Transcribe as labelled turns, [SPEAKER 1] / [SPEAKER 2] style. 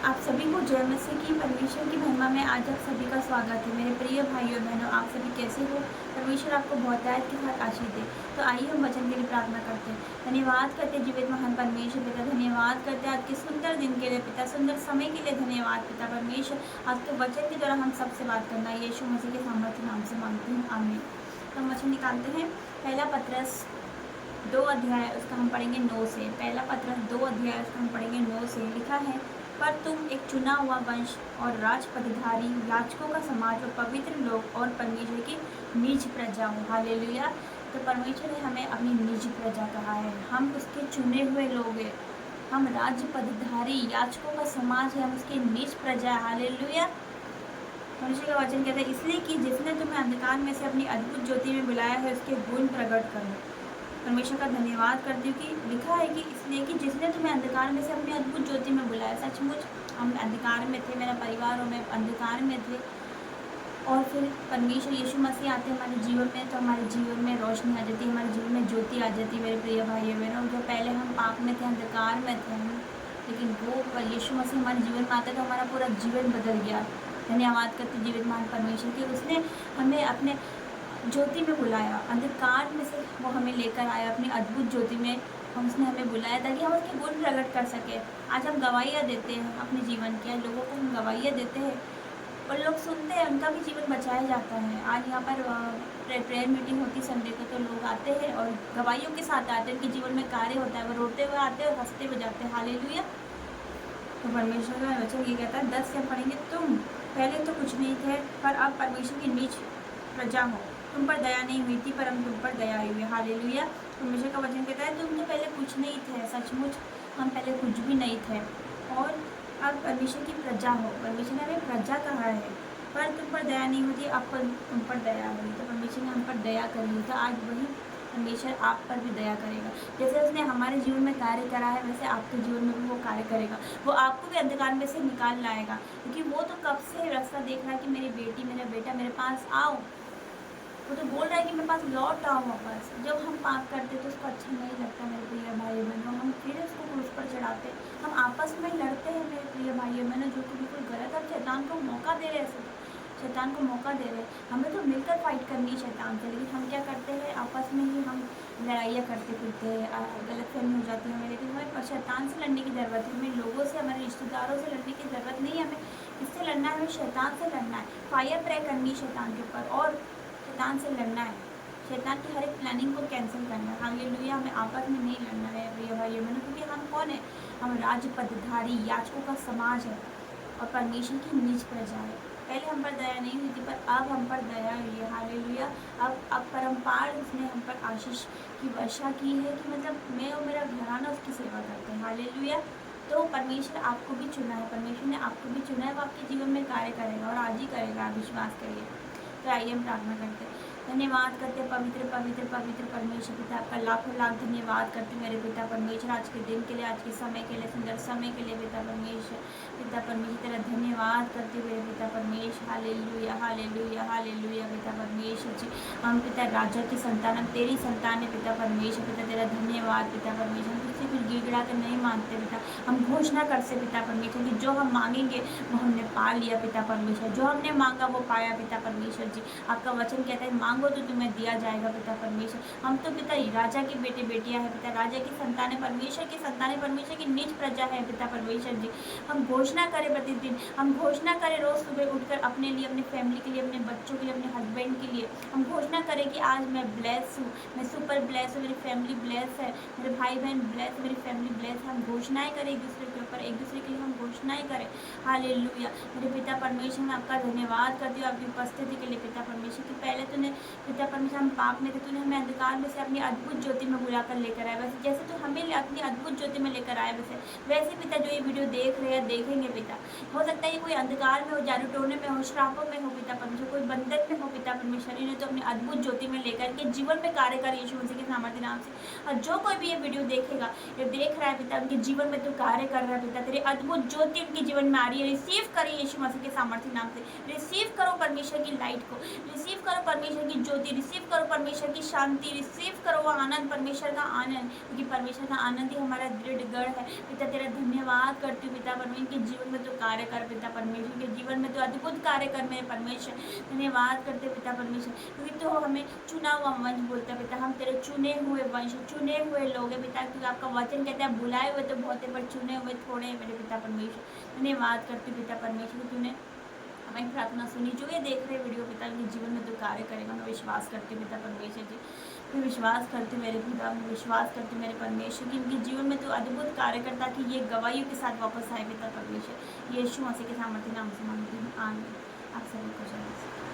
[SPEAKER 1] आप सभी को जय मसीह की परमेश्वर की महिमा में आज आप सभी का स्वागत है। मेरे प्रिय भाइयों बहनों, आप सभी कैसे हो? परमेश्वर आपको बहुतायत के साथ आशीष दे। तो आइए हम वचन के लिए प्रार्थना करते हैं। धन्यवाद करते हैं जीवित महान परमेश्वर पिता, धन्यवाद करते हैं आज के सुंदर दिन के लिए पिता, सुंदर समय के लिए धन्यवाद पिता परमेश्वर। आपके वचन के द्वारा हम सबसे बात करना है, यीशु मसीह के सामर्थ्य नाम से मांगते हैं, आमीन। तो हम वचन निकालते हैं। पहला पत्रस 2 अध्याय उसका हम पढ़ेंगे 9 से। पहला पत्रस 2 अध्याय उसका हम पढ़ेंगे 9 से। लिखा है, पर तुम एक चुना हुआ वंश और राजपदधारी याजकों का समाज और पवित्र लोग और परमेश्वर की निज प्रजा हो। हालेलुया। तो परमेश्वर ने हमें अपनी निज प्रजा कहा है, हम उसके चुने हुए लोग हैं, हम राजपदधारी याजकों का समाज है, हम उसकी निज प्रजा है। हालेलुया। मनुष्य का वचन कहता है, इसलिए कि जिसने तुम्हें अंधकार में से अपनी अद्भुत ज्योति में बुलाया है उसके गुण प्रकट करो। परमेश्वर का धन्यवाद करती हूँ कि लिखा है कि इसलिए कि जिसने तुम्हें अंधकार में से अपनी अद्भुत ज्योति में बुलाया। सचमुच हम अंधकार में थे, मेरा परिवार और मैं अंधकार में थे, और फिर परमेश्वर यीशु मसीह आते हैं हमारे जीवन में, तो हमारे जीवन में रोशनी आ जाती है, हमारे जीवन में ज्योति आ जाती है। मेरे प्रिय भाइयों बहनों, जो पहले हम पाप में थे, अंधकार में थे हम, लेकिन वो यीशु मसीह हमारे जीवन में आता है तो हमारा पूरा जीवन बदल गया। धन्यवाद करते जीवित महान परमेश्वर की, उसने हमें अपने ज्योति में बुलाया, अंधकार में से वो हमें लेकर आया अपनी अद्भुत ज्योति में। उसने हमें बुलाया ताकि हम उसके गुण प्रकट कर सके। आज हम गवाहियाँ देते हैं अपने जीवन की, आज लोगों को हम गवाहियाँ देते हैं और लोग सुनते हैं, उनका भी जीवन बचाया जाता है। आज यहाँ पर प्रेयर मीटिंग होती संडे को, तो लोग आते हैं और गवाहियों के साथ आते हैं, उनके जीवन में कार्य होता है, वो रोते हुए आते हैं और हंसते हुए जाते हैं। हालेलुया। तो परमेश्वर का वचन ये कहता है, 10 से पढ़ेंगे, तुम पहले तो कुछ नहीं थे, पर अब परमेश्वर की निज प्रजा हो। तुम पर दया नहीं हुई थी, पर हम तुम पर दया हुई है। हालेलुया। परमेश्वर का वचन कहता है, तुम तो पहले कुछ नहीं थे। सचमुच हम पहले कुछ भी नहीं थे, और अब परमेश्वर की प्रजा हो। परमेश्वर ने हमें प्रजा कहा है, पर तुम पर दया नहीं होती, अब पर तुम पर दया हुई। तो परमेश्वर ने हम पर दया करी, तो आज वही परमेश्वर आप पर भी दया करेगा। जैसे उसने हमारे जीवन में कार्य करा है, वैसे आपके जीवन में भी वो कार्य करेगा। वो आपको भी अंधकार में से निकाल लाएगा, क्योंकि वो तो कब से रास्ता देख रहा है कि मेरी बेटी, मेरा बेटा मेरे पास आओ। वो तो बोल रहा है कि मेरे पास लौट आओ वापस। जब हम पाप करते तो उसको अच्छा नहीं लगता मेरे प्रिय भाई बहनों, हम फिर उसको क्रूस पर चढ़ाते, हम आपस में लड़ते हैं मेरे प्रिय भाई बहनों, जो कि बिल्कुल गलत है। शैतान को मौका दे रहे हैं, शैतान को मौका दे रहे हैं। हमें तो मिलकर फाइट करनी है शैतान से, लेकिन हम क्या करते हैं, आपस में ही हम लड़ाइयाँ करते फिरते हैं, गलतफहमी हो जाती है हमें। लेकिन हमें शैतान से लड़ने की ज़रूरत है, हमें लोगों से, हमारे रिश्तेदारों से लड़ने की ज़रूरत नहीं है। हमें किससे लड़ना है? हमें शैतान से लड़ना है। फायर प्रे करनी है शैतान के ऊपर और शैतान से लड़ना है, शैतान की हर एक प्लानिंग को कैंसिल करना है। हालेलुया। हमें आपस में नहीं लड़ना है प्रिय भाइयों बहनों, क्योंकि हम कौन है? हम राजपदधारी याजकों का समाज है और परमेश्वर की निज प्रजा है। पहले हम पर दया नहीं हुई थी, पर अब हम पर दया हुई है। हालेलुया। अब परम्पार उसने हम पर आशीष की वर्षा की है, कि मतलब मैं और मेरा घराना उसकी सेवा करते हैं। हालेलुया। तो परमेश्वर आपको भी चुना है, परमेश्वर ने आपको भी चुना है, वो आपके जीवन में कार्य करेगा और आज ही करेगा, आप विश्वास करिए। तो आइए हम प्रार्थना करते हैं। धन्यवाद करते हैं पवित्र पवित्र पवित्र परमेश्वर पिता, आपका लाखों लाख धन्यवाद करते मेरे पिता परमेश्वर, आज के दिन के लिए, आज के समय के लिए, सुंदर समय के लिए पिता परमेश्वर। पिता परमेश्वर तेरा धन्यवाद करते हुए पिता परमेश्वर। हालेलुया हालेलुया हालेलुया पिता परमेश्वर जी। हम पिता राजा की संतान, हम तेरी संतान है पिता परमेश्वर। पिता तेरा धन्यवाद पिता परमेश्वर। हम तुझसे कुछ गिड़गिड़ा कर नहीं मांगते पिता, हम घोषणा करते पिता परमेश्वर कि जो हम मांगेंगे वो हमने पा लिया पिता परमेश्वर, जो हमने मांगा वो पाया पिता परमेश्वर जी। आपका वचन कहता है, मांगो तो तुम्हें दिया जाएगा पिता परमेश्वर। हम तो पिता राजा के बेटे बेटियां हैं पिता, राजा की संतान, परमेश्वर की संतान, परमेश्वर की निज प्रजा है पिता परमेश्वर जी। हम घोषणा करें प्रतिदिन, हम घोषणा करें रोज सुबह उठकर अपने लिए, अपनी फैमिली के लिए, अपने बच्चों के लिए, अपने हस्बैंड के लिए। हम घोषणा करें कि आज मैं ब्लेस हूँ, मैं सुपर ब्लेस हूँ, मेरी फैमिली ब्लेस है, मेरे भाई बहन ब्लेस है, मेरी फैमिली ब्लेस है। हम घोषणाएं करें एक दूसरे के ऊपर, एक दूसरे के लिए हम घोषणाएं करें। हालेलुया। मेरे पिता परमेश्वर, मैं आपका धन्यवाद करती हूँ आपकी उपस्थिति के लिए पिता परमेश्वर की। पहले तूने पिता परमेश्वर हम पाप में थे, तूने हमें अंधकार में से अपनी अद्भुत ज्योति में बुलाकर लेकर आया। वैसे जैसे तू हमें अपनी अद्भुत ज्योति में लेकर आया, वैसे पिता जो ये वीडियो देख रहे हैं, देखेंगे पिता, हो सकता है कोई अंधकार में हो, जादू टोने में हो, श्रापों में हो पिता परमेश्वर, कोई बंधन में हो पिता परमेश्वर, इन्हें तो अपनी अद्भुत ज्योति में लेकर के जीवन में कार्य कर यीशु मसीह के सामर्थ्य नाम से। और जो कोई भी ये वीडियो देखेगा, ये देख रहा है पिता, उनके जीवन में तू कार्य कर रहा है पिता, तेरी अद्भुत ज्योति उनके जीवन में आ रही है, रिसीव करें यीशु मसीह के सामर्थ्य नाम से। रिसीव करो परमेश्वर की लाइट को, रिसीव करो परमेश्वर की ज्योति, रिसीव करो परमेश्वर की शांति, रिसीव करो वो आनंद, परमेश्वर का आनंद, क्योंकि परमेश्वर का आनंद ही हमारा दृढ़ गढ़ है। पिता तेरा धन्यवाद करती हूँ पिता परमेश्वर के जीवन में तो कार्य कर, पिता परमेश्वर के जीवन में तो अद्भुत कार्य कर मेरे परमेश्वर। धन्यवाद करते पिता परमेश्वर, क्योंकि तो हमें चुना हुआ वंश बोलता है पिता, हम तेरे चुने हुए वंश, चुने हुए लोग हैं पिता, क्योंकि आपका वचन कहता है बुलाए हुए तो बहुत है पर चुने हुए थोड़े हैं मेरे पिता परमेश्वर। धन्यवाद करती हूँ पिता परमेश्वर, तूने हमारी प्रार्थना सुनी, जो ये देख रहे वीडियो पिता के जीवन में तो कार्य करेगा, मैं विश्वास करती हूँ पिता परमेश्वर जी। मैं विश्वास करती हूँ मेरे पिता, मैं विश्वास करती हूँ मेरे परमेश्वर की इनके जीवन में तो अद्भुत कार्य करता कि ये गवाहियों के साथ वापस आए पिता परमेश्वर। यीशु मसीह के सामर्थ्य नाम से मांगती हूँ, आमीन। आप सभी को जय मसीह।